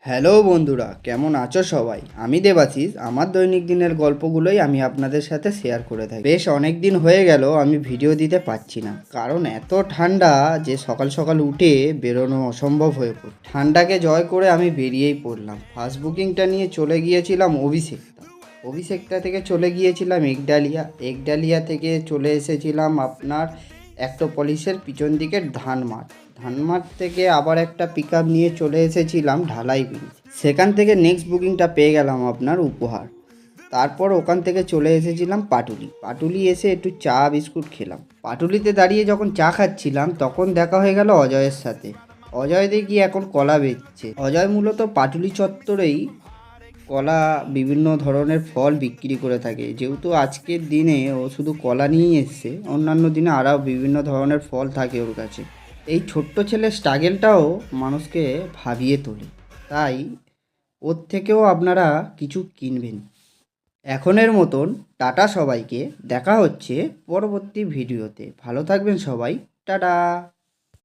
Hello বন্ধুরা, কেমন আছো সবাই? আমি দেবাশিস। আমার দৈনিক দিনের গল্পগুলোই আমি আপনাদের সাথে শেয়ার করে থাকি। বেশ অনেক দিন হয়ে গেল আমি ভিডিও দিতে পারছি না, কারণ এত ঠান্ডা যে সকাল সকাল উঠে বেরোনো অসম্ভব হয়ে পড়ে। ঠান্ডাকে জয় করে আমি বেরিয়েই পড়লাম। ফার্স্ট বুকিংটা নিয়ে চলে গিয়েছিলাম অভিষেকটা। অভিষেকটা থেকে চলে গিয়েছিলাম একডালিয়া। একডালিয়া থেকে চলে এসেছিলাম আপনার অ্যাক্টোপলিসের পিছন দিকের ধানমাঠ। ধানমাঠ থেকে আবার একটা পিক আপ নিয়ে চলে এসেছিলাম ঢালাই ব্রিজ। সেখান থেকে নেক্সট বুকিংটা পেয়ে গেলাম আপনার উপহার। তারপর ওখান থেকে চলে এসেছিলাম পাটুলি। পাটুলি এসে একটু চা বিস্কুট খেলাম। পাটুলিতে দাঁড়িয়ে যখন চা খাচ্ছিলাম তখন দেখা হয়ে গেল অজয়ের সাথে। অজয় দেখি এখন কলা বেচছে। অজয় মূলত পাটুলি চত্বরেই কলা, বিভিন্ন ধরনের ফল বিক্রি করে থাকে। যেহেতু আজকের দিনে ও শুধু কলা নিয়েই এসছে, অন্যান্য দিনে আরও বিভিন্ন ধরনের ফল থাকে ওর কাছে। এই ছোট্ট ছেলের স্ট্রাগেলটাও মানুষকে ভাবিয়ে তোলে, তাই ওর থেকেও আপনারা কিছু কিনবেন। এখনের মতন টাটা সবাইকে, দেখা হচ্ছে পরবর্তী ভিডিওতে। ভালো থাকবেন সবাই, টাটা।